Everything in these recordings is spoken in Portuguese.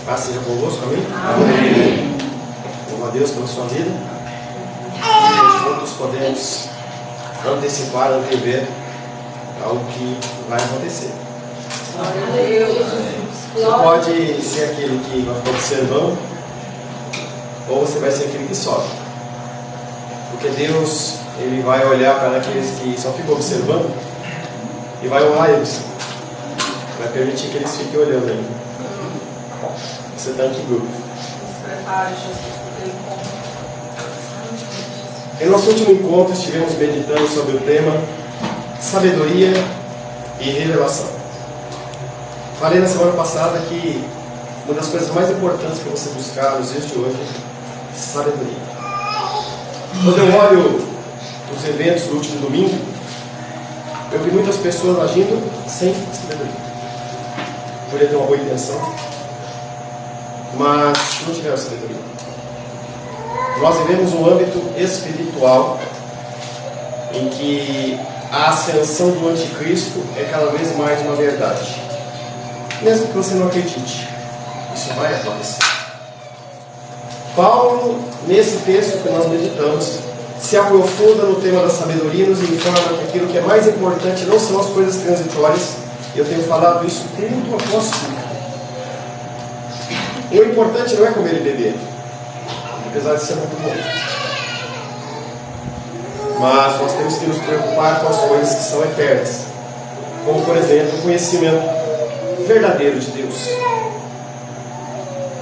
Paz seja convosco, amém? Amém. Louva a Deus pela sua vida. E juntos podemos antecipar, antever algo que vai acontecer. Você pode ser aquele que vai ficar observando, ou você vai ser aquele que sofre. Porque Deus, Ele vai olhar para aqueles que só ficam observando e vai honrar eles. Vai permitir que eles fiquem olhando ainda. Você está em que grupo? Em nosso último encontro estivemos meditando sobre o tema sabedoria e revelação. Falei na semana passada que uma das coisas mais importantes para você buscar nos dias de hoje é sabedoria. Quando eu olho os eventos do último domingo, eu vi muitas pessoas agindo sem sabedoria. Podia ter uma boa intenção, mas não tiveram sabedoria. Nós vivemos um âmbito espiritual em que a ascensão do anticristo é cada vez mais uma verdade. Mesmo que você não acredite, isso vai acontecer. Paulo, nesse texto que nós meditamos, se aprofunda no tema da sabedoria e nos informa que aquilo que é mais importante não são as coisas transitórias, e eu tenho falado isso muito após tudo. O importante não é comer e beber, apesar de ser muito bom. Mas nós temos que nos preocupar com as coisas que são eternas, como por exemplo o conhecimento verdadeiro de Deus.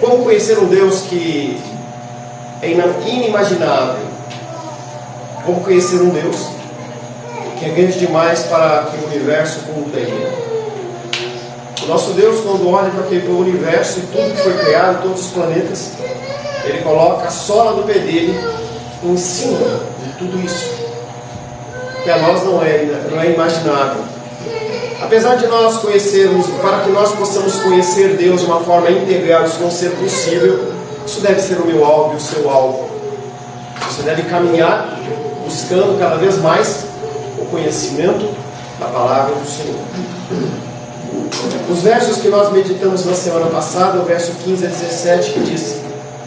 Como conhecer um Deus que é inimaginável? Como conhecer um Deus que é grande demais para que o universo contenha? O nosso Deus, quando olha para aquele universo e tudo que foi criado, todos os planetas, Ele coloca a sola do pé dele em cima de tudo isso, que a nós não é imaginável. Apesar de nós conhecermos, para que nós possamos conhecer Deus de uma forma integral, isso não ser possível, isso deve ser o meu alvo e o seu alvo. Você deve caminhar buscando cada vez mais o conhecimento da palavra do Senhor. Os versos que nós meditamos na semana passada, o verso 15 a 17, que diz: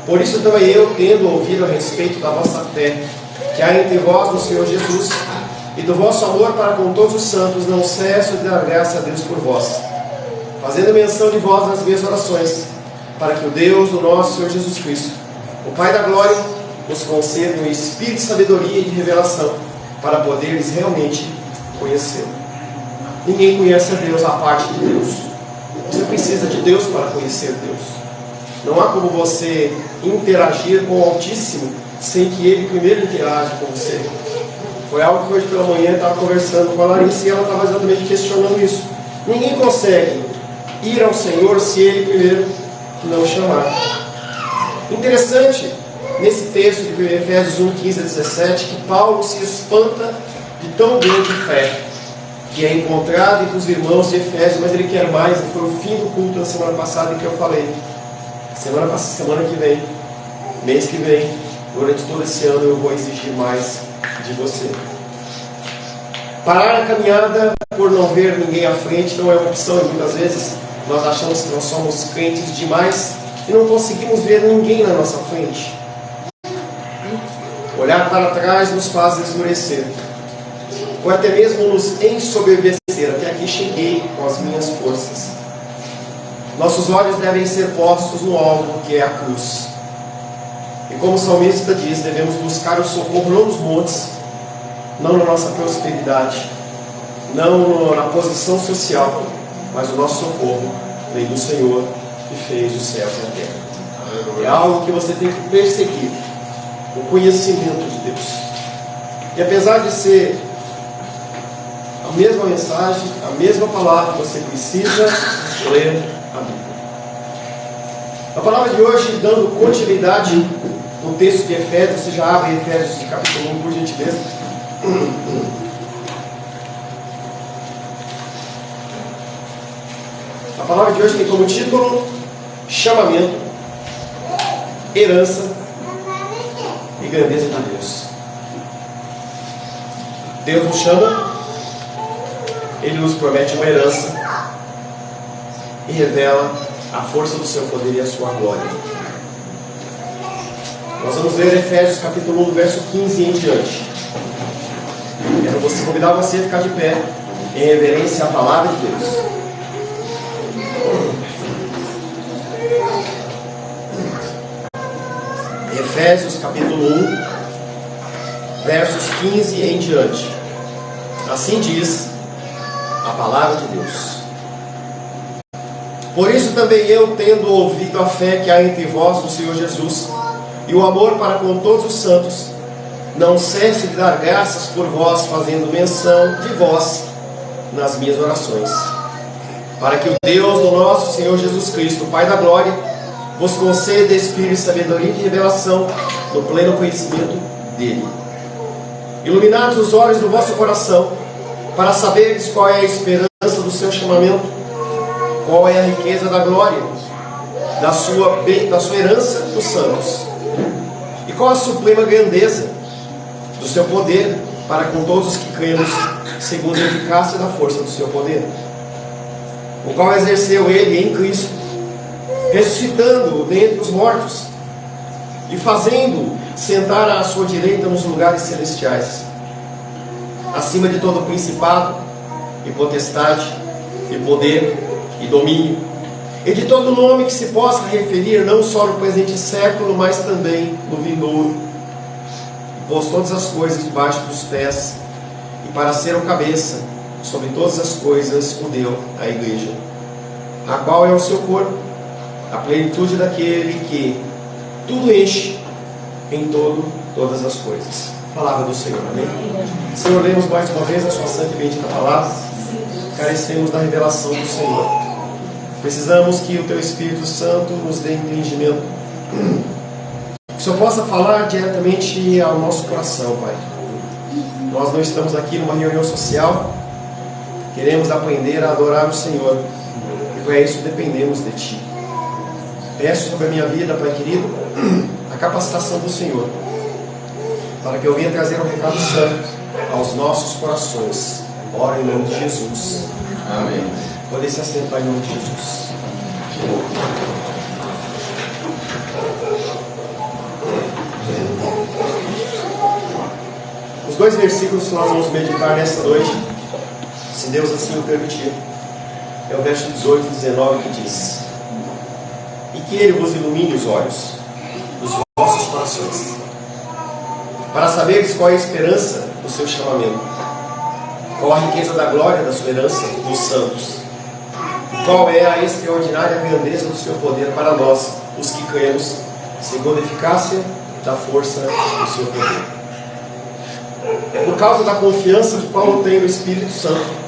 por isso também eu, tendo ouvido a respeito da vossa fé, que há entre vós no Senhor Jesus, e do vosso amor para com todos os santos, não cesso de dar graça a Deus por vós, fazendo menção de vós nas minhas orações, para que o Deus do nosso Senhor Jesus Cristo, o Pai da glória, vos conceda um espírito de sabedoria e de revelação, para poderes realmente conhecê-lo. Ninguém conhece a Deus à parte de Deus. Você precisa de Deus para conhecer Deus. Não há como você interagir com o Altíssimo sem que Ele primeiro interaja com você. Foi algo que hoje pela manhã eu estava conversando com a Larissa e ela estava exatamente questionando isso. Ninguém consegue ir ao Senhor se Ele primeiro não chamar. Interessante, nesse texto de Efésios 1, 15 a 17, que Paulo se espanta de tão grande fé que é encontrado entre os irmãos de Efésios, mas ele quer mais, e foi o fim do culto da semana passada em que eu falei. Semana que vem, mês que vem, durante todo esse ano eu vou exigir mais de você. Parar a caminhada por não ver ninguém à frente não é uma opção, e muitas vezes nós achamos que nós somos crentes demais e não conseguimos ver ninguém na nossa frente. Olhar para trás nos faz esmorecer, ou até mesmo nos ensoberbecer. Até aqui cheguei com as minhas forças. Nossos olhos devem ser postos no alvo, que é a cruz. E como o salmista diz, devemos buscar o socorro não nos montes, não na nossa prosperidade, não na posição social, mas o nosso socorro vem do Senhor que fez os céus e a terra. É algo que você tem que perseguir, o conhecimento de Deus. E apesar de ser a mesma mensagem, a mesma palavra, você precisa ler a Bíblia. A palavra de hoje, dando continuidade no texto de Efésios, você já abre Efésios de capítulo 1, por gentileza. A palavra de hoje tem como título chamamento, herança e grandeza de Deus. Deus nos chama, Ele nos promete uma herança e revela a força do seu poder e a sua glória. Nós vamos ler Efésios capítulo 1, verso 15 em diante. Quero convidar você a ficar de pé em reverência à palavra de Deus. Efésios capítulo 1, versos 15 em diante. Assim diz a palavra de Deus. Por isso também eu, tendo ouvido a fé que há entre vós no Senhor Jesus, e o amor para com todos os santos, não cesse de dar graças por vós, fazendo menção de vós nas minhas orações, para que o Deus do nosso Senhor Jesus Cristo, Pai da glória, vos conceda espírito de sabedoria e de revelação no pleno conhecimento dele. Iluminados os olhos do vosso coração, para saberes qual é a esperança do seu chamamento, qual é a riqueza da glória da sua herança dos santos, e qual a suprema grandeza do seu poder para com todos os que cremos, segundo a eficácia da força do seu poder, o qual exerceu ele em Cristo, ressuscitando-o dentre os mortos e fazendo-o sentar à sua direita nos lugares celestiais, acima de todo principado e potestade e poder e domínio, e de todo nome que se possa referir, não só no presente século, mas também no vindouro, e pôs todas as coisas debaixo dos pés, e para ser o cabeça sobre todas as coisas o deu à igreja, a qual é o seu corpo, a plenitude daquele que tudo enche em todas as coisas. Palavra do Senhor, amém? Senhor, lemos mais uma vez a sua santa e bendita palavra. Carecemos da revelação do Senhor. Precisamos que o Teu Espírito Santo nos dê entendimento, que o Senhor possa falar diretamente ao nosso coração, Pai. Nós não estamos aqui numa reunião social, queremos aprender a adorar o Senhor, e para isso dependemos de Ti. Peço sobre a minha vida, Pai querido, a capacitação do Senhor, para que eu venha trazer um recado santo aos nossos corações. Ora em nome de Jesus. Amém. Pode se assentar em nome de Jesus. Os dois versículos que nós vamos meditar nesta noite, se Deus assim o permitir, é o verso 18 e 19 que diz: e que Ele vos ilumine os olhos dos vossos corações, para saberes qual é a esperança do seu chamamento, qual a riqueza da glória da sua herança dos santos, qual é a extraordinária grandeza do seu poder para nós, os que cremos, segundo a eficácia da força do seu poder. É por causa da confiança que Paulo tem no Espírito Santo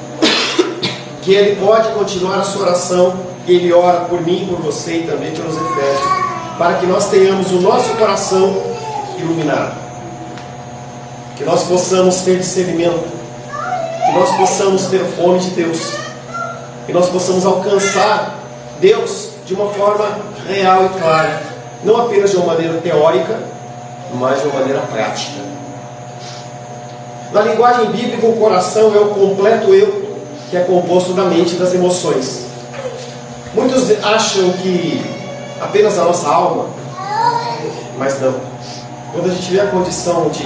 que ele pode continuar a sua oração, e ele ora por mim, por você e também pelos Efésios, para que nós tenhamos o nosso coração iluminado, que nós possamos ter discernimento, que nós possamos ter fome de Deus, que nós possamos alcançar Deus de uma forma real e clara, não apenas de uma maneira teórica, mas de uma maneira prática. Na linguagem bíblica, o coração é o completo eu, que é composto da mente e das emoções. Muitos acham que apenas a nossa alma, mas não. Quando a gente vê a condição de,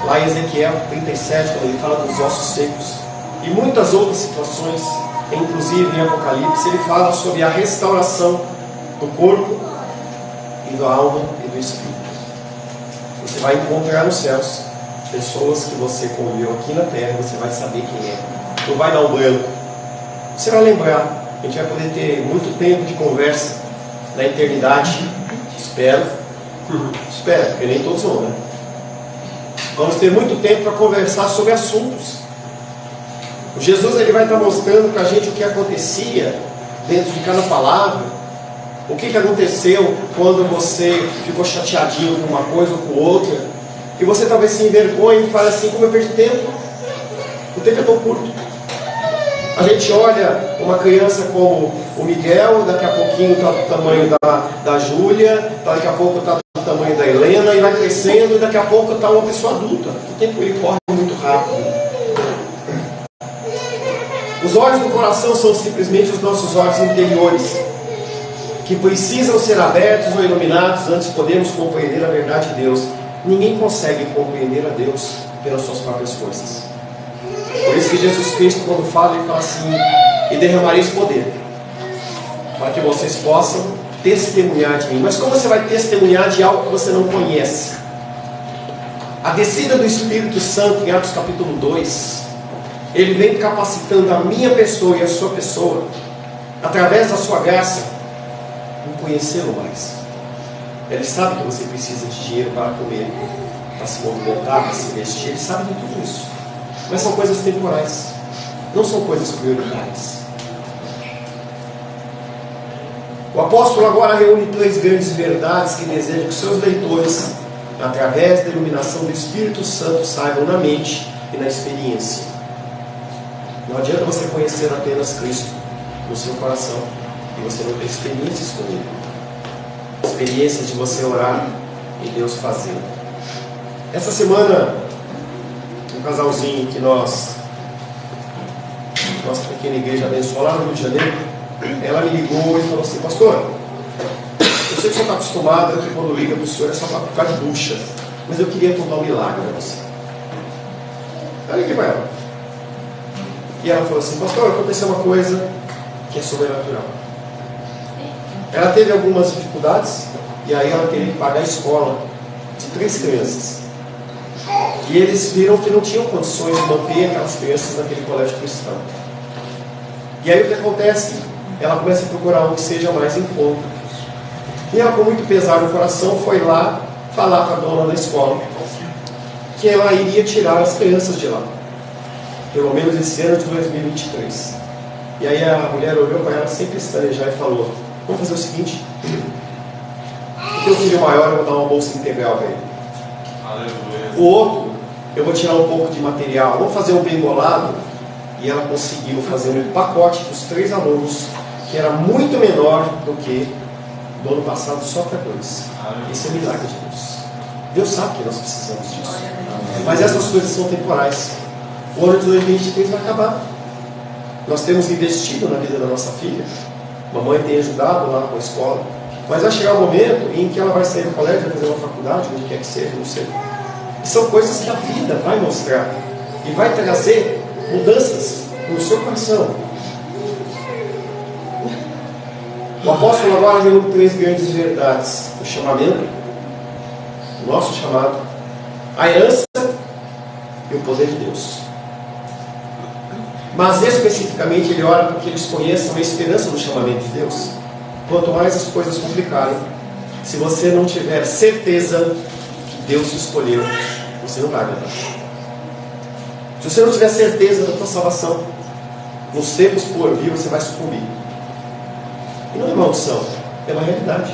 lá em Ezequiel 37, quando ele fala dos ossos secos, e muitas outras situações, inclusive em Apocalipse, ele fala sobre a restauração do corpo e da alma e do espírito. Você vai encontrar nos céus pessoas que você conviveu aqui na terra, você vai saber quem é, não vai dar um branco, você vai lembrar. A gente vai poder ter muito tempo de conversa na eternidade, espero, porque nem todos vão, né? Vamos ter muito tempo para conversar sobre assuntos. O Jesus, ele vai estar mostrando para a gente o que acontecia dentro de cada palavra, o que aconteceu quando você ficou chateadinho com uma coisa ou com outra, e você talvez se envergonhe e fale assim: como eu perdi tempo, o tempo é tão curto. A gente olha uma criança como o Miguel, daqui a pouquinho está do tamanho da Júlia, daqui a pouco está do tamanho da Helena, e vai crescendo, e daqui a pouco está uma pessoa adulta. O tempo ele corre muito rápido. Os olhos do coração são simplesmente os nossos olhos interiores, que precisam ser abertos ou iluminados antes de podermos compreender a verdade de Deus. Ninguém consegue compreender a Deus pelas suas próprias forças. Por isso que Jesus Cristo, quando fala, ele fala assim: e derramareis poder, para que vocês possam testemunhar de mim. Mas como você vai testemunhar de algo que você não conhece? A descida do Espírito Santo em Atos capítulo 2, ele vem capacitando a minha pessoa e a sua pessoa, através da sua graça, em conhecê-lo mais. Ele sabe que você precisa de dinheiro para comer, para se movimentar, para se vestir. Ele sabe de tudo isso. Mas são coisas temporais, não são coisas prioritárias. O apóstolo agora reúne três grandes verdades que deseja que seus leitores, através da iluminação do Espírito Santo, saibam na mente e na experiência. Não adianta você conhecer apenas Cristo no seu coração e você não ter experiências com Ele. Experiências de você orar e Deus fazer. Essa semana, um casalzinho que nossa pequena igreja abençoou lá no Rio de Janeiro, ela me ligou e falou assim: pastor, eu sei que o senhor está acostumado que quando liga para o senhor é só para ficar de bucha, mas eu queria contar um milagre a você. Eu liguei para ela e ela falou assim: pastor, aconteceu uma coisa que é sobrenatural. Ela teve algumas dificuldades e aí ela teve que pagar a escola de 3 crianças. E eles viram que não tinham condições de manter aquelas crianças naquele colégio cristão. E aí o que acontece? Ela começa a procurar um que seja mais em conta. E ela, com muito pesar no coração, foi lá falar com a dona da escola que ela iria tirar as crianças de lá, pelo menos esse ano de 2023. E aí a mulher olhou para ela sem pestanejar e falou: vamos fazer o seguinte, o teu filho maior eu vou dar uma bolsa integral para ele. Aleluia. O outro eu vou tirar um pouco de material, vamos fazer um bem bolado. E ela conseguiu fazer um pacote dos 3 alunos, que era muito menor do que do ano passado, só para 2. Esse é o milagre de Deus. Deus sabe que nós precisamos disso. Mas essas coisas são temporais. O ano de 2023 vai acabar. Nós temos investido na vida da nossa filha. Mamãe tem ajudado lá com a escola. Mas vai chegar um momento em que ela vai sair do colégio, vai fazer uma faculdade, onde quer que seja, não sei. E são coisas que a vida vai mostrar e vai trazer mudanças no seu coração. O apóstolo agora reúne 3 grandes verdades: o chamamento, o nosso chamado, a herança e o poder de Deus. Mas especificamente ele ora para que eles conheçam a esperança do chamamento de Deus. Quanto mais as coisas complicarem, se você não tiver certeza que Deus te escolheu, você não vai aguentar. Se você não tiver certeza da tua salvação, nos tempos por vir você vai sucumbir. E não é maldição, é uma realidade.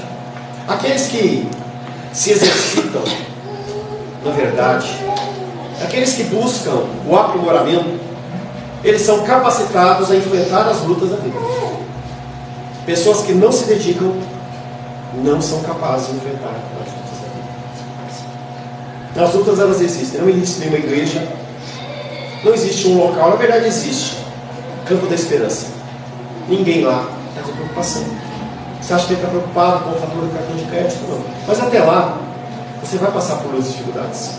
Aqueles que se exercitam na verdade, aqueles que buscam o aprimoramento, eles são capacitados a enfrentar as lutas da vida. Pessoas que não se dedicam não são capazes de enfrentar as lutas da vida. As lutas, elas existem. Não existe nenhuma igreja, não existe um local, na verdade existe Campo da Esperança. Ninguém lá está com preocupação. Você acha que ele está preocupado com a fatura do cartão de crédito? Não. Mas até lá, você vai passar por dificuldades.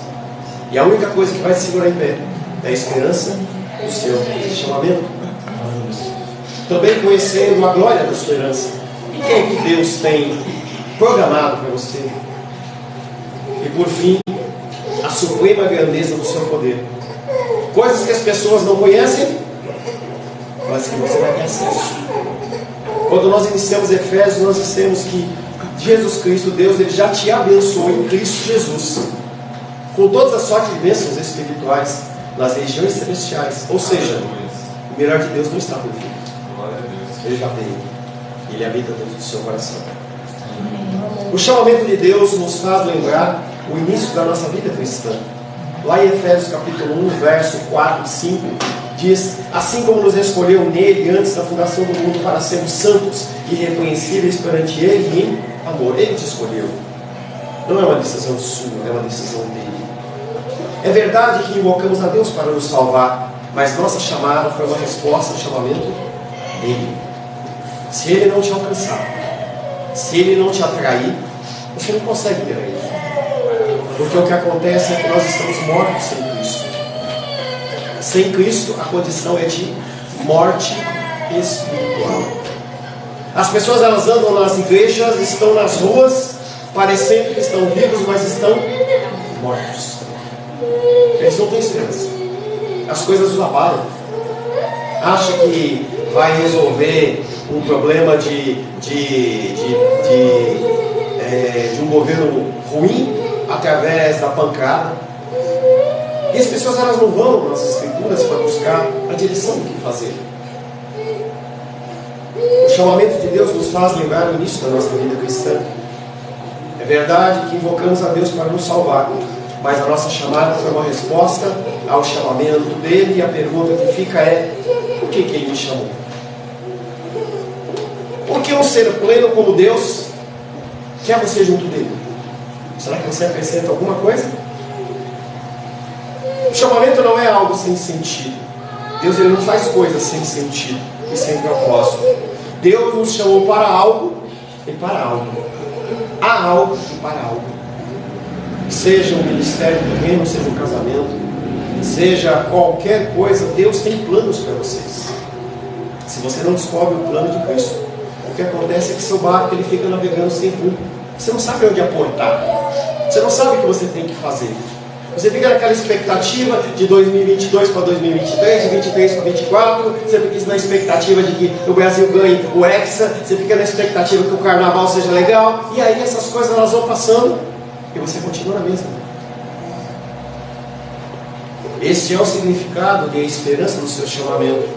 E a única coisa que vai te segurar em pé é a esperança do seu chamamento. Também conhecendo a glória da sua herança. E quem é que Deus tem programado para você? E por fim, a suprema grandeza do seu poder. Coisas que as pessoas não conhecem, mas que você vai ter acesso. Quando nós iniciamos Efésios, nós dissemos que Jesus Cristo, Deus, Ele já te abençoou em Cristo Jesus, com todas as sortes de bênçãos espirituais nas regiões celestiais. Ou seja, o melhor de Deus não está por vir. Ele já veio. Ele habita dentro do seu coração. O chamamento de Deus nos faz lembrar o início da nossa vida cristã. Lá em Efésios capítulo 1, verso 4 e 5, diz: assim como nos escolheu nele antes da fundação do mundo para sermos santos e irreconhecíveis perante ele em amor. Ele te escolheu. Não é uma decisão sua, é uma decisão dele. É verdade que invocamos a Deus para nos salvar, mas nossa chamada foi uma resposta ao chamamento dele. Se ele não te alcançar, Se ele não te atrair, você não consegue ter ele. Porque o que acontece é que nós estamos mortos sem Cristo. Sem Cristo, a condição é de morte espiritual. As pessoas, elas andam nas igrejas, estão nas ruas, parecendo que estão vivos, mas estão mortos. Eles não têm esperança. As coisas os abalam. Acha que vai resolver um problema de um governo ruim através da pancada. E as pessoas, elas não vão nas escrituras para buscar a direção do que fazer. O chamamento de Deus nos faz lembrar o início da nossa vida cristã. É verdade que invocamos a Deus para nos salvar, mas a nossa chamada foi uma resposta ao chamamento dele, e a pergunta que fica é: por que ele me chamou? Por que um ser pleno como Deus quer você junto dele? Será que você acrescenta alguma coisa? O chamamento não é algo sem sentido. Deus, ele não faz coisas sem sentido e sem propósito. Deus nos chamou para algo e para algo. Há algo e para algo. Seja um ministério do reino, seja um casamento, seja qualquer coisa, Deus tem planos para vocês. Se você não descobre o plano de Cristo, o que acontece é que seu barco, ele fica navegando sem rumo. Você não sabe onde apontar. Você não sabe o que você tem que fazer. Você fica naquela expectativa de 2022 para 2023, de 23 para 24. Você fica na expectativa de que o Brasil ganhe o Hexa. Você fica na expectativa que o carnaval seja legal. E aí essas coisas, elas vão passando e você continua na mesma. Este é o significado de esperança do seu chamamento,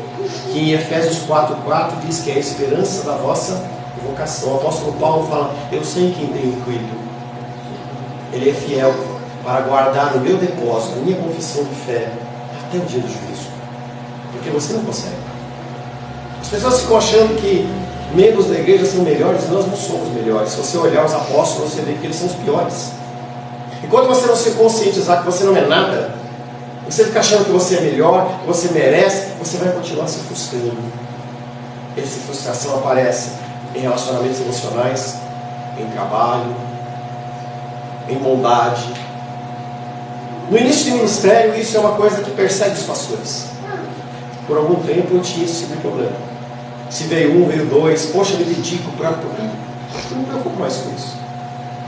que em Efésios 4:4 diz que é a esperança da vossa vocação. O apóstolo Paulo fala: eu sei quem tenho crido. Ele é fiel para guardar o meu depósito, a minha confissão de fé, até o dia do juízo. Porque você não consegue. As pessoas ficam achando que membros da igreja são melhores. Nós não somos melhores. Se você olhar os apóstolos, você vê que eles são os piores. Enquanto você não se conscientizar que você não é nada, você fica achando que você é melhor, que você merece, você vai continuar se frustrando. Essa frustração aparece em relacionamentos emocionais, em trabalho, em bondade. No início do ministério, isso é uma coisa que persegue os pastores. Por algum tempo eu tinha esse tipo de problema. Se veio um, veio dois, poxa, eu me dedico para tudo. Eu não me preocupo mais com isso.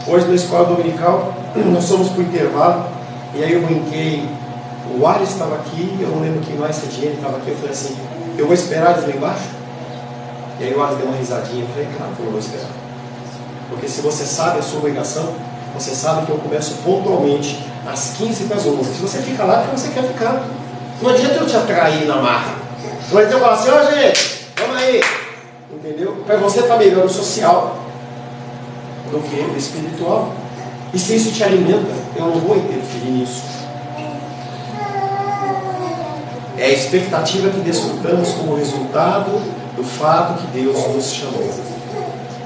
Hoje na escola dominical, nós fomos para o intervalo, e aí eu brinquei. O Ares estava aqui, eu não lembro quem mais, se a Diane estava aqui. Eu falei assim: eu vou esperar eles lá embaixo? E aí o Ares deu uma risadinha. Eu falei: claro que eu não vou esperar. Porque se você sabe a sua obrigação, você sabe que eu começo pontualmente às 15 para as 11. Se você fica lá, é porque você quer ficar. Não adianta eu te atrair na marra. Não adianta eu falar assim: ó, gente, vamos aí. Entendeu? Para você estar melhor no social do que no espiritual. E se isso te alimenta, eu não vou interferir nisso. É a expectativa que desfrutamos como resultado do fato que Deus nos chamou.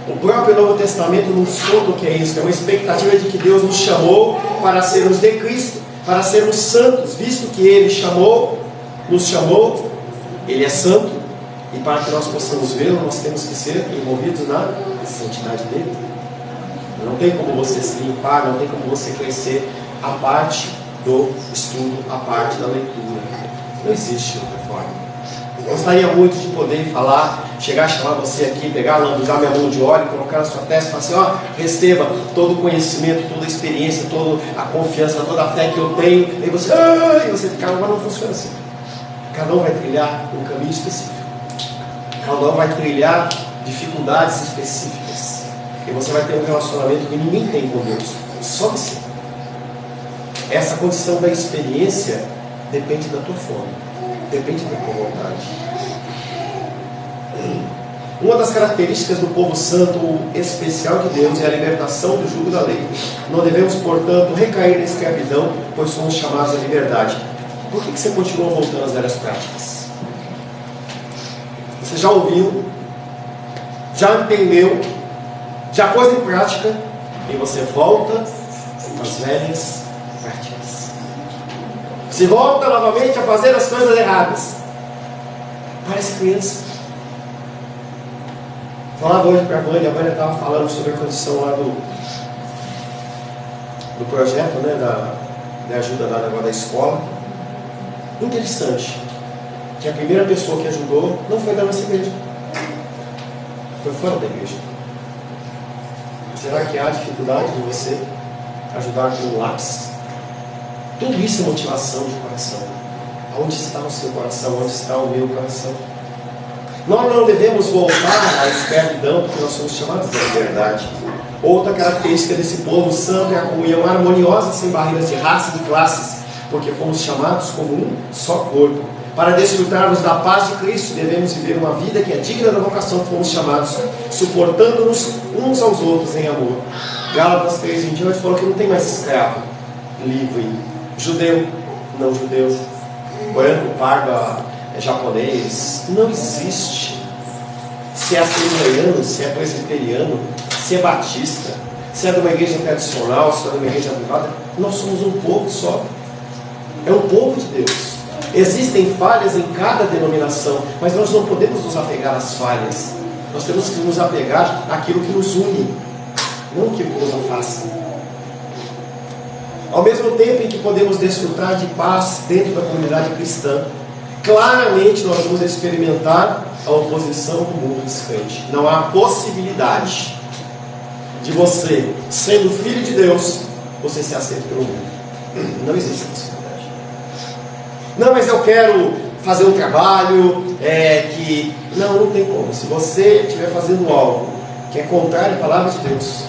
O próprio Novo Testamento nos conta o que é isso. É uma expectativa de que Deus nos chamou para sermos de Cristo, para sermos santos, visto que Ele nos chamou, Ele é santo, e para que nós possamos vê-lo, nós temos que ser envolvidos na santidade dele. Não tem como você se limpar, não tem como você crescer a parte do estudo, a parte da leitura. Não existe outra forma. Gostaria muito de poder falar, chegar a chamar você aqui, pegar, lambuzar minha mão de óleo, colocar na sua testa e falar assim: ó, receba todo o conhecimento, toda a experiência, toda a confiança, toda a fé que eu tenho. E você fica, mas não funciona assim. Cada um vai trilhar um caminho específico. Cada um vai trilhar dificuldades específicas. E você vai ter um relacionamento que ninguém tem com Deus, só você. Essa condição da experiência depende da tua fome, depende da tua vontade. Uma das características do povo santo especial de Deus é a libertação do jugo da lei. Não devemos, portanto, recair na escravidão, pois somos chamados à liberdade. Por que você continua voltando às velhas práticas? Você já ouviu, já entendeu, já pôs em prática, e você volta às velhas práticas. Você volta novamente a fazer as coisas erradas. Parece criança. Falava hoje para a Vânia estava falando sobre a condição lá do projeto, né, da ajuda lá da escola. Interessante que a primeira pessoa que ajudou não foi da nossa igreja, foi fora da igreja. Será que há dificuldade de você ajudar com um lápis? Tudo isso é motivação de coração. Onde está o seu coração? Onde está o meu coração? Nós não devemos voltar à escravidão, porque nós somos chamados da liberdade. Outra característica desse povo santo é a comunhão harmoniosa, sem barreiras de raça e de classes, porque fomos chamados como um só corpo. Para desfrutarmos da paz de Cristo, devemos viver uma vida que é digna da vocação que fomos chamados, suportando-nos uns aos outros em amor. Gálatas 3:28 falou que não tem mais escravo, livre, judeu, não judeu, branco, pardo, japonês. Não existe. Se é assembleiano, se é presbiteriano, se é batista, se é de uma igreja tradicional, se é de uma igreja privada, nós somos um povo só. É um povo de Deus. Existem falhas em cada denominação, mas nós não podemos nos apegar às falhas. Nós temos que nos apegar àquilo que nos une, não que nos afasta. Ao mesmo tempo em que podemos desfrutar de paz dentro da comunidade cristã, claramente nós vamos experimentar a oposição do mundo descrente. Não há possibilidade de você, sendo filho de Deus, você ser aceito pelo mundo. Não existe possibilidade. Não, mas eu quero fazer um trabalho que... Não tem como. Se você estiver fazendo algo que é contrário à palavra de Deus,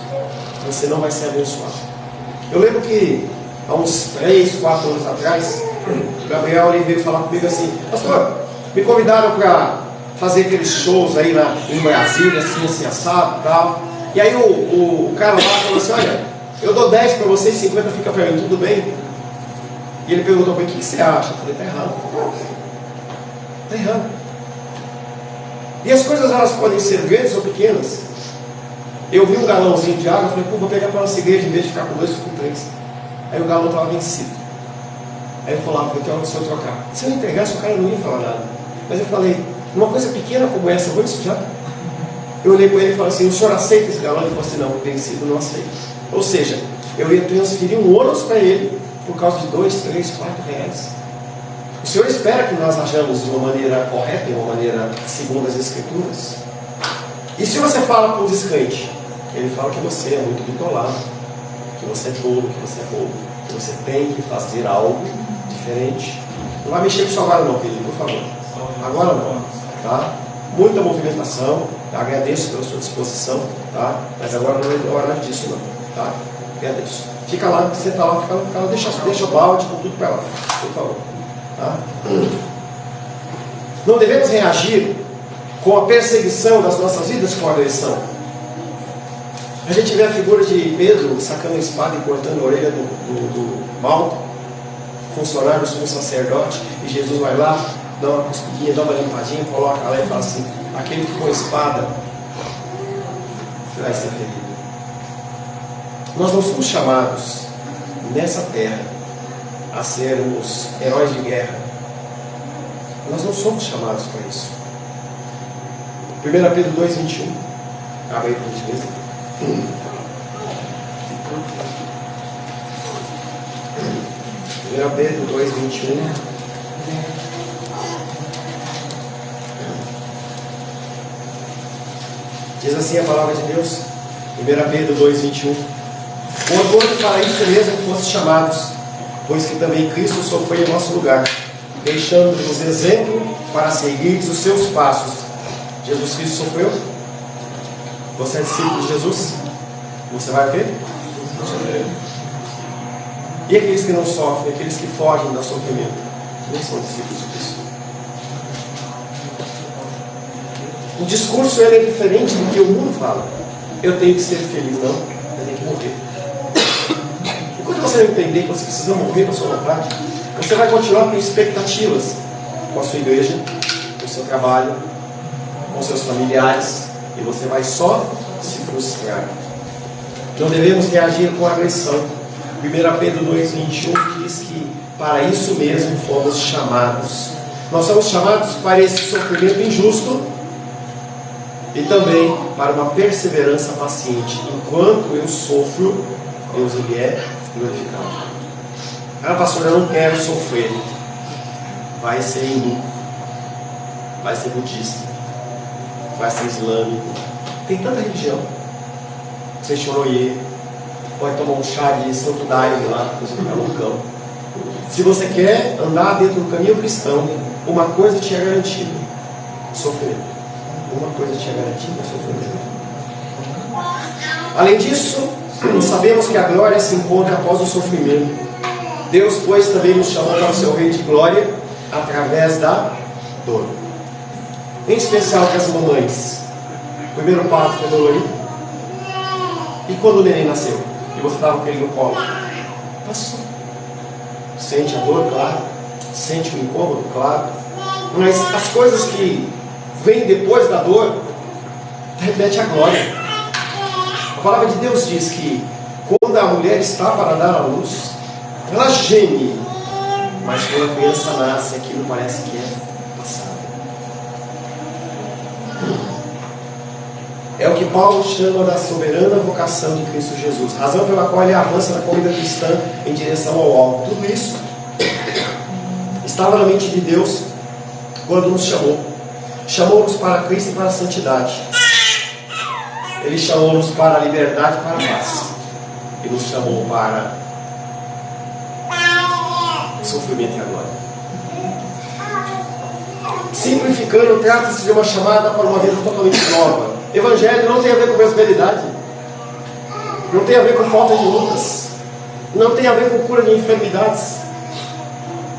você não vai ser abençoado. Eu lembro que há uns 3, 4 anos atrás, o Gabriel veio falar comigo assim: pastor, me convidaram para fazer aqueles shows aí em Brasília, assim assado e tal. E aí o cara lá falou assim: olha, eu dou 10 para vocês, 50 fica para mim, tudo bem? E ele perguntou para mim: o que você acha? Eu falei: está errado. Está errado. E as coisas, elas podem ser grandes ou pequenas. Eu vi um galãozinho de água, eu falei: pô, vou pegar para a nossa igreja, em vez de ficar com 2, fico com 3. Aí o galão estava vencido. Aí eu falava: eu quero o senhor trocar. Se eu não entregasse, o cara não ia falar nada. Mas eu falei: uma coisa pequena como essa, eu vou ensujar. Eu olhei para ele e falei assim: o senhor aceita esse galão? Ele falou assim: não, vencido, não aceito. Ou seja, eu ia transferir um ônus para ele por causa de 2, 3, 4 reais. O Senhor espera que nós ajamos de uma maneira correta, de uma maneira segundo as Escrituras. E se você fala para um descrente, ele fala que você é muito bitolado, que você é tolo, que você é bobo, que você tem que fazer algo diferente. Não vai mexer com sua agora não, querido, por favor. Agora não, tá? Muita movimentação, agradeço pela sua disposição, tá? Mas agora não é hora disso não, tá? Agradeço. Fica lá, você está lá, fica lá, deixa o balde com tudo para lá, por favor. Tá? Não devemos reagir com a perseguição das nossas vidas com a agressão. A gente vê a figura de Pedro sacando a espada e cortando a orelha do Malco, funcionário do sumo sacerdote, e Jesus vai lá, dá uma cuspidinha, dá uma limpadinha, coloca lá e fala assim: aquele que com a espada vai ser ferido. Nós não somos chamados nessa terra a sermos heróis de guerra. Nós não somos chamados para isso. 1 Pedro 2:21. Abre aí, por gentileza. 1 Pedro 2:21. Diz assim a palavra de Deus. 1 Pedro 2:21. Porquanto para isso mesmo fosse chamados, pois que também Cristo sofreu em nosso lugar, deixando-nos exemplo para seguir os seus passos. Jesus Cristo sofreu? Você é discípulo de Jesus? Você vai ver? E aqueles que não sofrem, aqueles que fogem do sofrimento, não são discípulos de Cristo. O discurso é diferente do que o mundo fala. Eu tenho que ser feliz, não, eu tenho que morrer. Enquanto você não entender que você precisa morrer para a sua vontade, você vai continuar com expectativas com a sua igreja, com o seu trabalho, com seus familiares, e você vai só se frustrar. Não devemos reagir com agressão. 1 Pedro 2:21 diz que para isso mesmo fomos chamados. Nós somos chamados para esse sofrimento injusto, E também para uma perseverança paciente. Enquanto eu sofro, Deus ele é glorificado. Ah, pastor, eu não quero sofrer. Vai ser hindu, vai ser budista, vai ser islâmico. Tem tanta religião. Você choroie, pode tomar um chá de Santo Daime lá, você fica loucão. Se você quer andar dentro do caminho cristão, uma coisa te é garantida: sofrimento. Uma coisa te é garantida: sofrimento. Além disso, sabemos que a glória se encontra após o sofrimento. Deus, pois, também nos chamou para o seu reino de glória através da dor. Em especial para as mamães. O primeiro parto foi dolorido. E quando o neném nasceu? E você estava com ele no colo? Passou. Sente a dor, claro. Sente o incômodo, claro. Mas as coisas que vêm depois da dor remete à glória. A palavra de Deus diz que quando a mulher está para dar à luz, ela geme. Mas quando a criança nasce, aquilo parece que é passado. É o que Paulo chama da soberana vocação de Cristo Jesus, razão pela qual ele avança na corrida cristã em direção ao alvo. Tudo isso estava na mente de Deus quando nos chamou. Chamou-nos para Cristo e para a santidade. Ele chamou-nos para a liberdade e para a paz. E nos chamou para o sofrimento e a glória. Simplificando, trata-se de uma chamada para uma vida totalmente nova. Evangelho não tem a ver com prosperidade, não tem a ver com falta de lutas, não tem a ver com cura de enfermidades.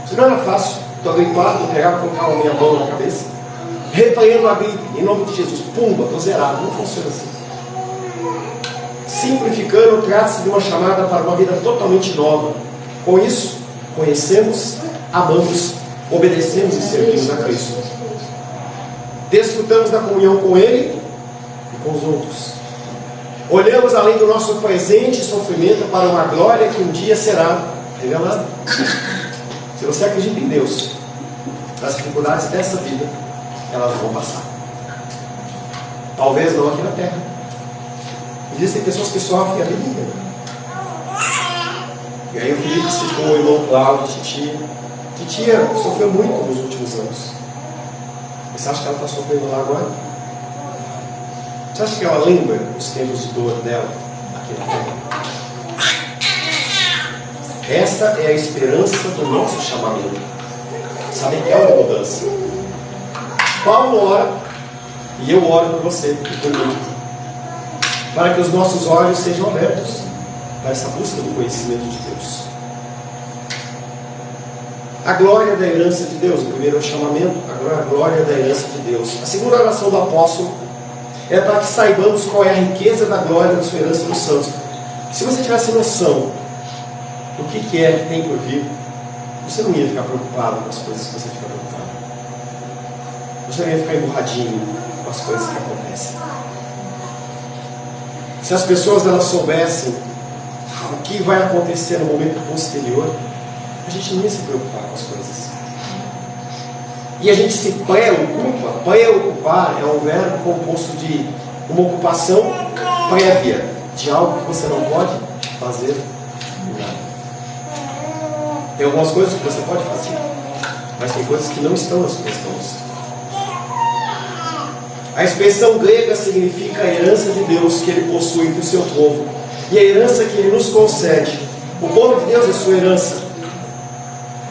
Isso não era fácil. Estou gripado, pegar, colocar a minha mão na cabeça, repreendo a gripe, em nome de Jesus, pumba, estou zerado. Não funciona assim. Simplificando, trata-se de uma chamada para uma vida totalmente nova. Com isso, conhecemos, amamos, obedecemos e servimos a Cristo. Desfrutamos da comunhão com Ele e com os outros. Olhamos além do nosso presente sofrimento para uma glória que um dia será revelada. Se você acredita em Deus, as dificuldades dessa vida, elas vão passar. Talvez não aqui na terra. Existem pessoas que sofrem a vida inteira. E aí o Felipe citou o irmão Cláudio, Titia. Titia sofreu muito nos últimos anos. Você acha que ela está sofrendo lá agora? Você acha que ela lembra os tempos de dor dela aqui na terra? Esta é a esperança do nosso chamamento. Sabe que é uma mudança. Paulo ora, e eu oro por você e por mim, para que os nossos olhos sejam abertos para essa busca do conhecimento de Deus. A glória da herança de Deus, o primeiro chamamento, agora a glória da herança de Deus. A segunda oração do apóstolo é para que saibamos qual é a riqueza da glória da sua herança dos santos. Se você tivesse noção do que é que tem por vir, você não ia ficar preocupado com as coisas que você fica preocupado. Você não ia ficar emburradinho com as coisas que acontecem. Se as pessoas elas soubessem o que vai acontecer no momento posterior, a gente não ia se preocupar com as coisas. E a gente se preocupa. Preocupar é um verbo composto de uma ocupação prévia de algo que você não pode fazer nada. Tem algumas coisas que você pode fazer, mas tem coisas que não estão nas suas mãos. A expressão grega significa a herança de Deus que Ele possui entre o seu povo. E a herança que Ele nos concede. O povo de Deus é sua herança.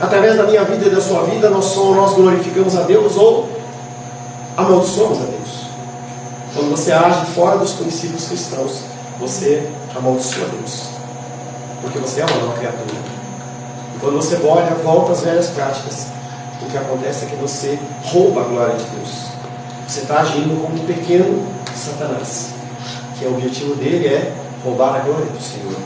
Através da minha vida e da sua vida, nós glorificamos a Deus ou amaldiçoamos a Deus. Quando você age fora dos princípios cristãos, você amaldiçoa a Deus. Porque você é uma nova criatura. E quando você volta às velhas práticas, o que acontece é que você rouba a glória de Deus. Você está agindo como um pequeno Satanás, que o objetivo dele é roubar a glória do Senhor.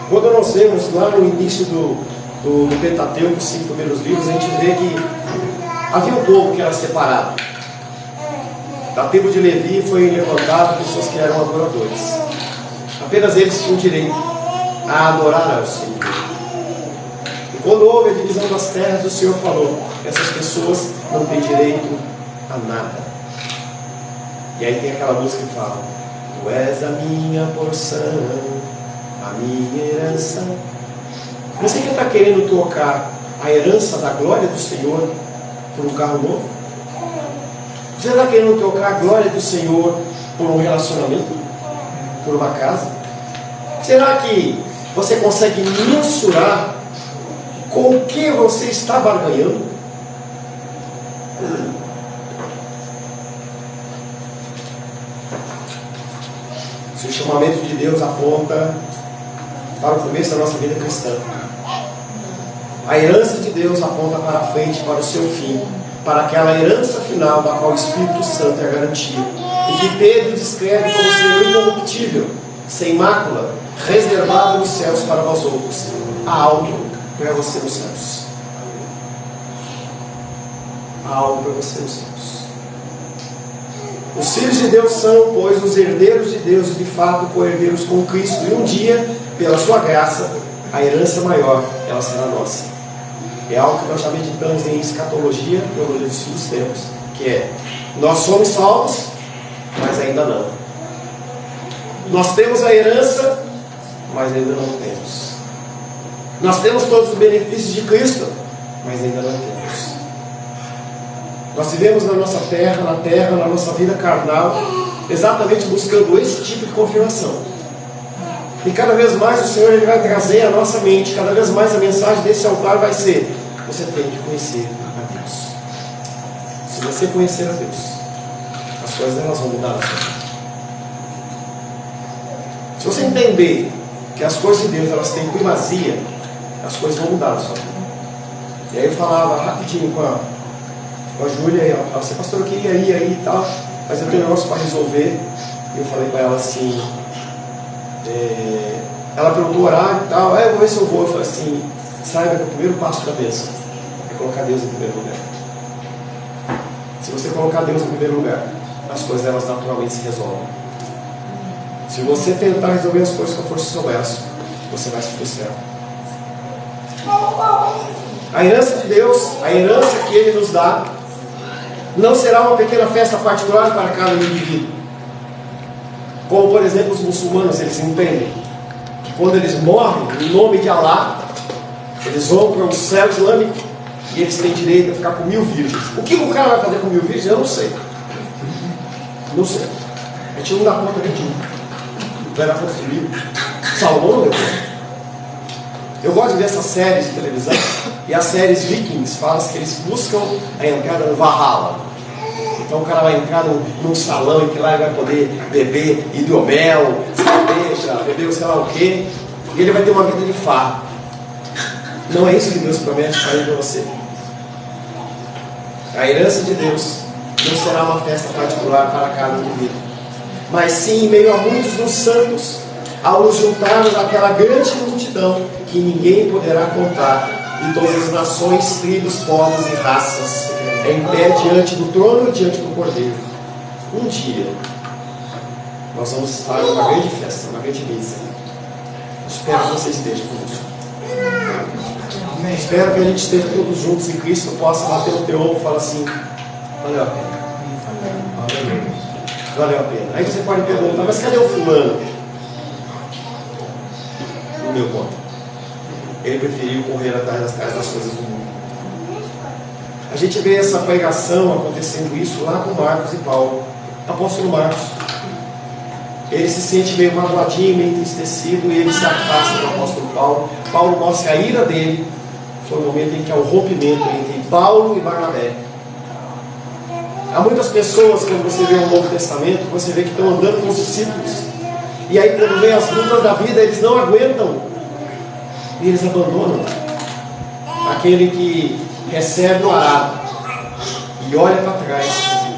Quando nós vemos lá no início do Pentateuco, os 5 primeiros livros, a gente vê que havia um povo que era separado. Da tribo de Levi foi levantado pessoas que eram adoradores. Apenas eles tinham direito a adorar ao Senhor. E quando houve a divisão das terras, o Senhor falou: essas pessoas não têm direito a nada. E aí tem aquela música que fala: Tu és a minha porção, a minha herança. Você que está querendo trocar a herança da glória do Senhor por um carro novo? Você está querendo trocar a glória do Senhor por um relacionamento? Por uma casa? Será que você consegue mensurar com o que você está barganhando? Se o chamamento de Deus aponta para o começo da nossa vida cristã, a herança de Deus aponta para a frente, para o seu fim, para aquela herança final da qual o Espírito Santo é a garantia, e que Pedro descreve como ser incorruptível, sem mácula, reservado nos céus para vós outros. Há algo para você nos céus. Há algo para você nos céus. Os filhos de Deus são, pois, os herdeiros de Deus e de fato co-herdeiros com Cristo. E um dia, pela sua graça, a herança maior, ela será nossa. É algo que nós já meditamos em escatologia, teologia dos fins dos tempos, que é: nós somos salvos, mas ainda não. Nós temos a herança, mas ainda não temos. Nós temos todos os benefícios de Cristo, mas ainda não temos. Nós vivemos na nossa terra, na nossa vida carnal, exatamente buscando esse tipo de confirmação. E cada vez mais o Senhor ele vai trazer à nossa mente, cada vez mais a mensagem desse altar vai ser: você tem que conhecer a Deus. Se você conhecer a Deus, as coisas elas vão mudar na sua vida. Se você entender que as coisas de Deus elas têm primazia, as coisas vão mudar na sua vida. E aí eu falava rapidinho com a Júlia, e ela falava assim: pastor, eu queria ir aí e tal, mas eu tenho um negócio para resolver. E eu falei para ela assim, ela perguntou o horário e tal, eu vou ver se eu vou. Eu falei assim: saiba que o primeiro passo da bênção é colocar Deus em primeiro lugar. Se você colocar Deus em primeiro lugar, as coisas elas naturalmente se resolvem. Se você tentar resolver as coisas com a força do seu braço, você vai se frustrar. A herança de Deus, a herança que Ele nos dá, não será uma pequena festa particular para cada indivíduo. Como, por exemplo, os muçulmanos, eles entendem que quando eles morrem, em nome de Alá, eles vão para o céu islâmico e eles têm direito a ficar com 1000 virgens. O que o cara vai fazer com 1000 virgens? Eu não sei. Não sei. A gente não dá conta de tudo. Vai dar conta de 1000. Salomão não deu conta. Eu gosto de ver essas séries de televisão, e as séries Vikings falam que eles buscam a entrada no Valhalla. Então o cara vai entrar num salão em que lá ele vai poder beber hidromel, cerveja, beber sei lá o quê, e ele vai ter uma vida de farra. Não é isso que Deus promete para mim e para você. A herança de Deus não será uma festa particular para cada indivíduo, mas sim em meio a muitos dos santos, ao nos juntarmos àquela grande multidão que ninguém poderá contar, de todas as nações, tribos, povos e raças, em pé diante do trono e diante do Cordeiro. Um dia nós vamos estar numa grande festa, uma grande mesa. Espero que você esteja conosco. Espero que a gente esteja todos juntos em Cristo, possa bater no teu ombro e falar assim: valeu a pena. Valeu a pena. Aí você pode perguntar: mas cadê o fulano? No meu ponto. Ele preferiu correr atrás das coisas do mundo. A gente vê essa pregação acontecendo isso lá com Marcos e Paulo. Apóstolo Marcos, ele se sente meio magoadinho, meio entristecido, e ele se afasta do apóstolo Paulo. Paulo mostra a ira dele. Foi o momento em que há o rompimento entre Paulo e Barnabé. Há muitas pessoas, quando você vê o Novo Testamento, você vê que estão andando com os discípulos, e aí quando vem as lutas da vida, eles não aguentam e eles abandonam aquele que recebe o arado e olha para trás,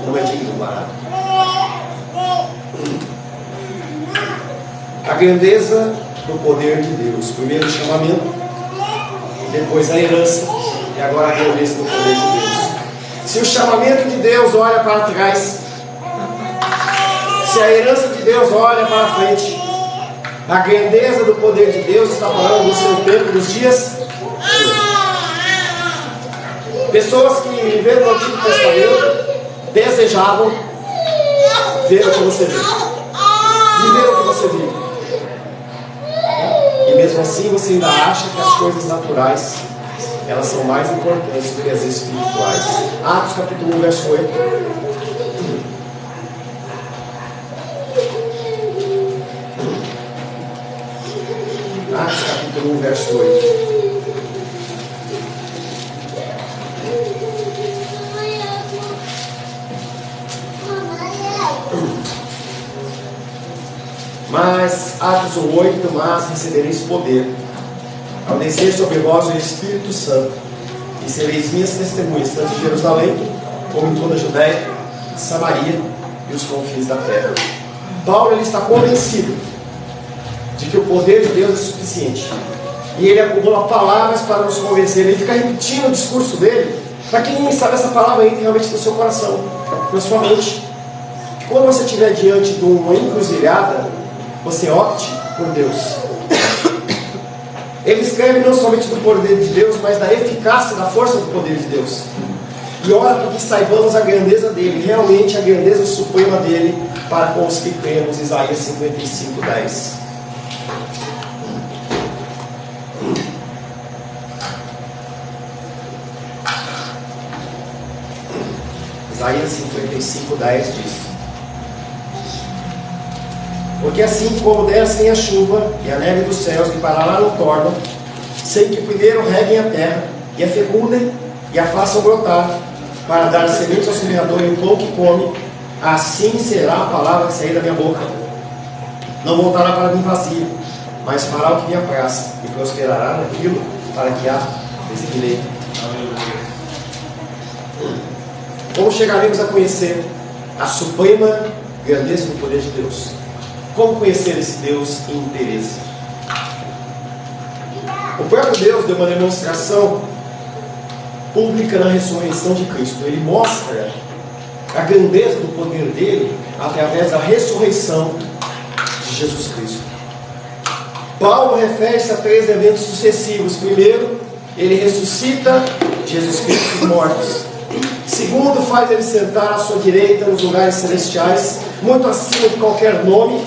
não é digno do arado. A grandeza do poder de Deus. Primeiro o chamamento, depois a herança, e agora a grandeza do poder de Deus. Se o chamamento de Deus olha para trás, se a herança de Deus olha para frente, a grandeza do poder de Deus está falando do seu tempo, dos dias. Pessoas que viveram no Antigo Testamento desejavam ver o que você vê. Viver o que você vive. E mesmo assim você ainda acha que as coisas naturais elas são mais importantes do que as espirituais. Atos capítulo 1, verso 8. Atos capítulo 1, verso 8. Mas, Atos 1:8, mas recebereis poder ao descer sobre vós o Espírito Santo, e sereis minhas testemunhas, tanto em Jerusalém, como em toda a Judéia, Samaria e os confins da terra. Paulo ele está convencido de que o poder de Deus é suficiente. E ele acumula palavras para nos convencer. Ele fica repetindo o discurso dele, para que ninguém sabe essa palavra entre realmente no seu coração, na sua mente. Quando você estiver diante de uma encruzilhada, você opte por Deus. Ele escreve não somente do poder de Deus, mas da eficácia, da força do poder de Deus. E ora para que saibamos a grandeza dele, realmente a grandeza suprema dele, para com os que cremos. Isaías 55:10. Isaías 55:10 diz: porque assim como descem a chuva e a neve dos céus e para lá não tornam, sem que primeiro reguem a terra e a fecundem e a façam brotar, para dar semente ao semeador e o pão que come, assim será a palavra que sair da minha boca. Não voltará para mim vazia, mas fará o que me apraz e prosperará naquilo para que a designei. Como chegaremos a conhecer a suprema grandeza do poder de Deus? Como conhecer esse Deus em interesse? O próprio Deus deu uma demonstração pública na ressurreição de Cristo. Ele mostra a grandeza do poder dele através da ressurreição de Jesus Cristo. Paulo refere-se a 3 eventos sucessivos. Primeiro, ele ressuscita Jesus Cristo dos mortos. Segundo, faz ele sentar à sua direita nos lugares celestiais, muito acima de qualquer nome.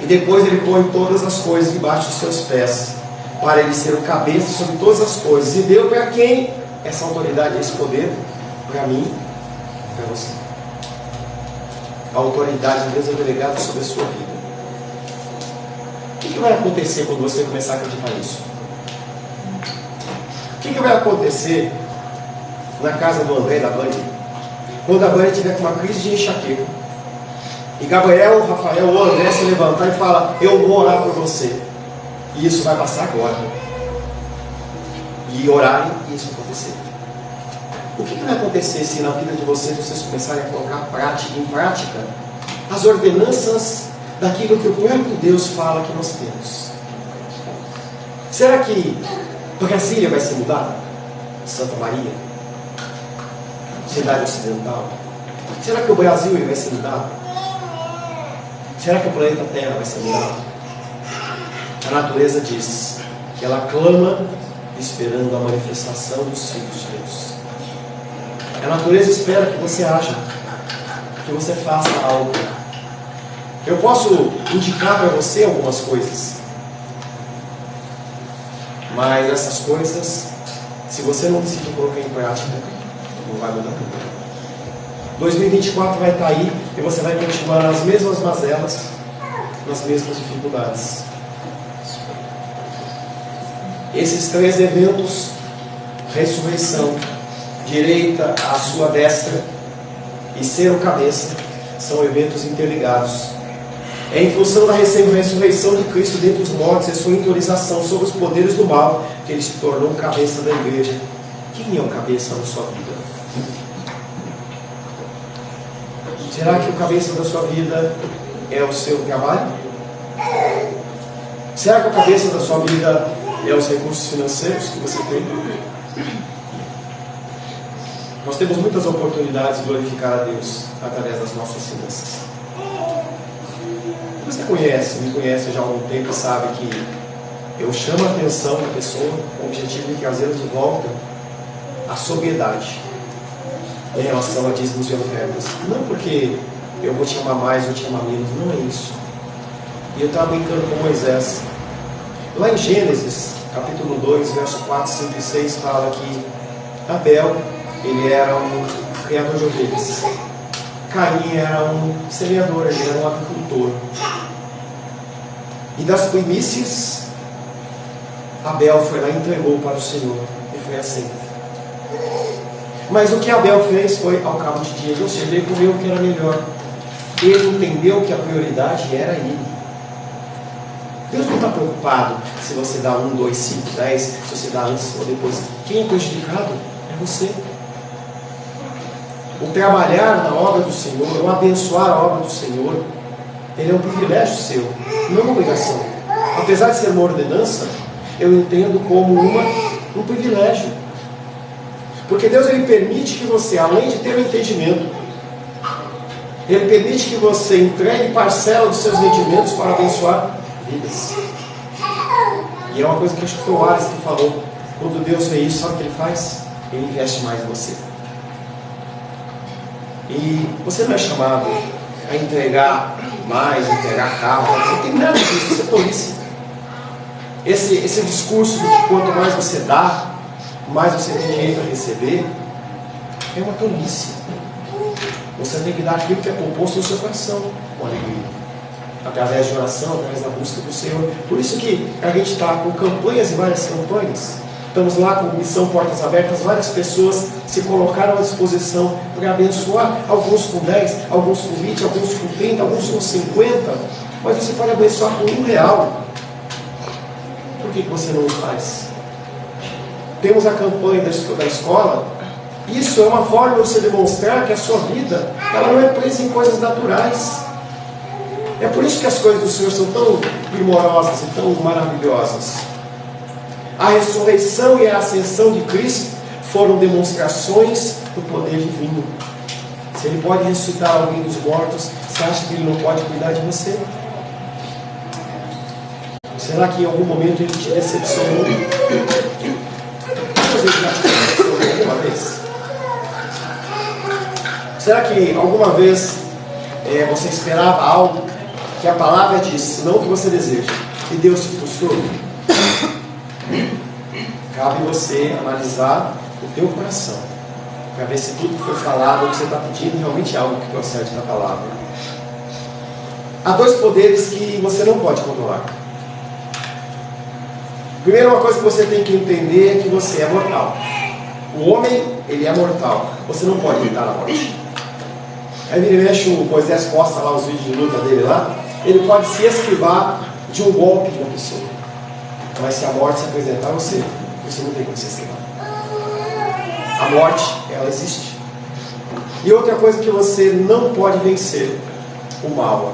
E depois ele põe todas as coisas debaixo dos seus pés, para ele ser o cabeça sobre todas as coisas. E deu para quem essa autoridade, esse poder? Para mim, para você. A autoridade de Deus é delegada sobre a sua vida. O que vai acontecer quando você começar a acreditar nisso? O que vai acontecer na casa do André e da Vânia, quando a Vânia tiver com uma crise de enxaqueca, e Gabriel, o Rafael ou o André se levantar e falar: eu vou orar por você, e isso vai passar agora, e orarem e isso acontecer? O que vai acontecer se na vida de vocês começarem a colocar em prática as ordenanças daquilo que o próprio Deus fala que nós temos? Será que Brasília vai ser mudada? Santa Maria? Cidade Ocidental? Será que o Brasil vai ser mudado? Será que o planeta Terra vai ser mudado? A natureza diz que ela clama esperando a manifestação dos filhos de Deus. A natureza espera que você haja, que você faça algo. Eu posso indicar para você algumas coisas, mas essas coisas, se você não decidir colocar em prática, não vai mudar nada. 2024 vai estar aí e você vai continuar nas mesmas mazelas, nas mesmas dificuldades. Esses 3 eventos, ressurreição, direita à sua destra e ser o cabeça, são eventos interligados. É em função da ressurreição de Cristo dentre os mortos e sua autorização sobre os poderes do mal que ele se tornou o cabeça da igreja. Quem é o cabeça na sua vida? Será que o cabeça da sua vida é o seu trabalho? Será que o cabeça da sua vida é os recursos financeiros que você tem? Nós temos muitas oportunidades de glorificar a Deus através das nossas finanças. Você me conhece já há algum tempo e sabe que eu chamo a atenção da pessoa com o objetivo de trazer de volta a sobriedade. em relação a dízimos e ofertas. Não porque eu vou te amar mais ou te amar menos, não é isso. E eu estava brincando com Moisés. Lá em Gênesis, capítulo 2, verso 4, 5 e 6, fala que Abel, ele era um criador de ovelhas. Caim era um semeador, ele era um agricultor. E das primícias, Abel foi lá e entregou para o Senhor e foi aceito. Mas o que Abel fez foi, ao cabo de dias, ou seja, ele comeu o que era melhor. Ele entendeu que a prioridade era ele. Deus não está preocupado se você dá 1, 2, 5, 10, se você dá antes ou depois. Quem é prejudicado é você. O trabalhar na obra do Senhor, o abençoar a obra do Senhor, ele é um privilégio seu, não uma obrigação. Apesar de ser uma ordenança, eu entendo como um privilégio. Porque Deus, ele permite que você, além de ter um entendimento, ele permite que você entregue parcela dos seus rendimentos para abençoar vidas. E é uma coisa que acho que foi o Ares que falou. Quando Deus vê isso, sabe o que ele faz? Ele investe mais em você. E você não é chamado a entregar mais, entregar carro. Não tem nada disso, isso é tolice. Esse discurso de que quanto mais você dá, mais você tem direito a receber, é uma tolice. Você tem que dar aquilo que é composto no seu coração, com alegria, através de oração, através da busca do Senhor. Por isso que a gente está com campanhas e várias campanhas. Estamos lá com Missão Portas Abertas, várias pessoas se colocaram à disposição para abençoar, alguns com 10, alguns com 20, alguns com 30, alguns com 50, mas você pode abençoar com R$1. Por que você não o faz? Temos a campanha da escola. Isso é uma forma de você demonstrar que a sua vida, ela não é presa em coisas naturais. É por isso que as coisas do Senhor são tão primorosas e tão maravilhosas. A ressurreição e a ascensão de Cristo foram demonstrações do poder divino. Se Ele pode ressuscitar alguém dos mortos, você acha que Ele não pode cuidar de você? Será que em algum momento Ele te decepcionou? Quantas vezes já te decepcionou alguma vez? Será que alguma vez você esperava algo que a palavra disse, não o que você deseja, e Deus te frustrou? Cabe você analisar o teu coração, para ver se tudo que foi falado, o que você está pedindo, realmente é algo que procede da palavra. Há 2 poderes que você não pode controlar. Primeiro, uma coisa que você tem que entender é que você é mortal. O homem, ele é mortal. Você não pode evitar a morte. Aí vira e mexe, o Moisés posta lá os vídeos de luta dele lá, ele pode se esquivar de um golpe de uma pessoa. Mas se a morte se apresentar a você, você não tem como se esquivar. A morte, ela existe. E outra coisa que você não pode vencer, o mal.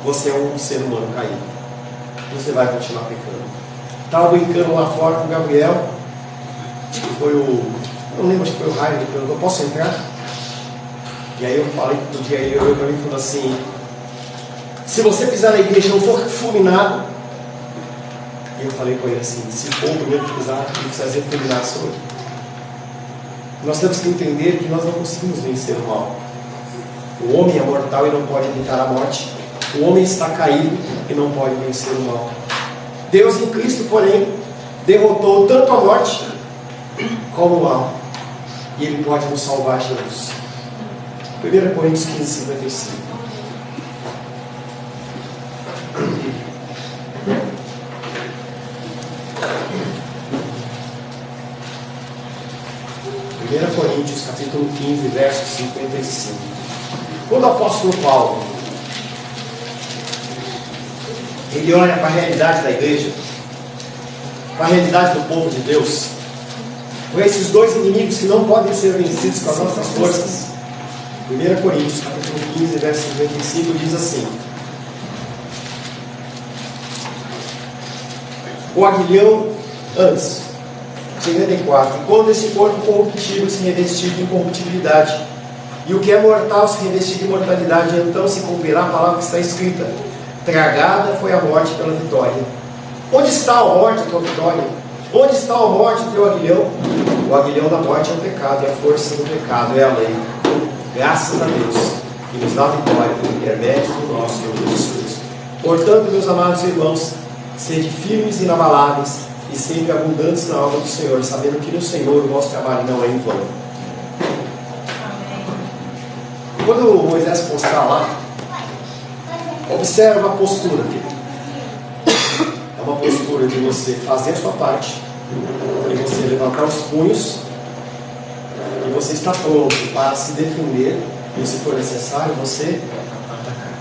Você é um ser humano caído. Você vai continuar pecando. Estava brincando lá fora com o Gabriel. Acho que foi eu não lembro, acho que foi o Raio, ele perguntou, posso entrar? E aí eu falei que podia, ele olhou para mim e falou assim, se você pisar na igreja e não for fulminado, e eu falei com ele assim, se for o primeiro que pisar, ele precisa ser fulminado sobre. Nós temos que entender que nós não conseguimos vencer o mal. O homem é mortal e não pode evitar a morte. O homem está caído e não pode vencer o mal. Deus em Cristo, porém, derrotou tanto a morte como o mal. E Ele pode nos salvar, Jesus. 1 Coríntios 15, 55. Coríntios, capítulo 15, verso 55. Quando o apóstolo Paulo ele olha para a realidade da igreja, para a realidade do povo de Deus, para esses 2 inimigos que não podem ser vencidos com as nossas forças, 1 Coríntios, capítulo 15, verso 55, diz assim: o aguilhão antes, 54, quando esse corpo corruptível se revestir de incorruptibilidade, e o que é mortal se revestir de imortalidade, então se cumprirá a palavra que está escrita: tragada foi a morte pela vitória. Onde está a morte, a tua vitória? Onde está a morte, o teu aguilhão? O aguilhão da morte é o pecado, e a força do pecado é a lei. Graças a Deus, que nos dá vitória por intermédio do nosso Senhor Jesus Cristo. Portanto, meus amados irmãos, sede firmes e inabaláveis, e sempre abundantes na obra do Senhor, sabendo que no Senhor o vosso trabalho não é em vão. Quando Moisés postar lá, observa a postura dele. É uma postura de você fazer a sua parte, e você levantar os punhos, e você está pronto para se defender, e se for necessário, você atacar.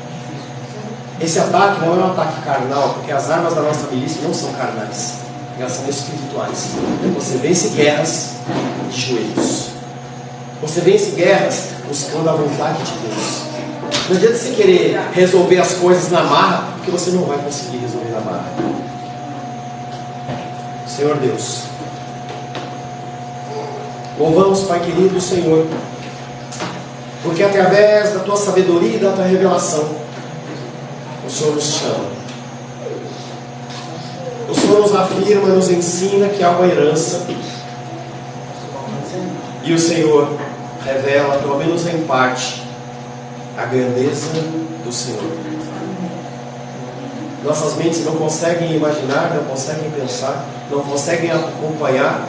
Esse ataque não é um ataque carnal, porque as armas da nossa milícia não são carnais, elas são espirituais. Você vence guerras de joelhos. Você vence guerras buscando a vontade de Deus. Não adianta você querer resolver as coisas na marra, porque você não vai conseguir resolver na marra. Senhor Deus, louvamos, Pai querido, o Senhor, porque através da Tua sabedoria e da Tua revelação, o Senhor nos chama. O Senhor nos afirma, nos ensina que há uma herança, e o Senhor revela, pelo menos em parte, a grandeza do Senhor. Nossas mentes não conseguem imaginar, não conseguem pensar, não conseguem acompanhar,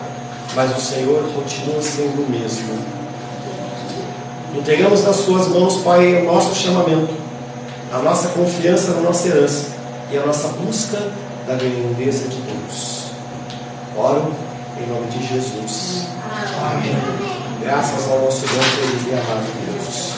mas o Senhor continua sendo o mesmo. Entregamos nas Suas mãos, Pai, o nosso chamamento, a nossa confiança na nossa herança e a nossa busca da grandeza de Deus. Oro em nome de Jesus. Amém. Graças ao nosso bom e amado Deus.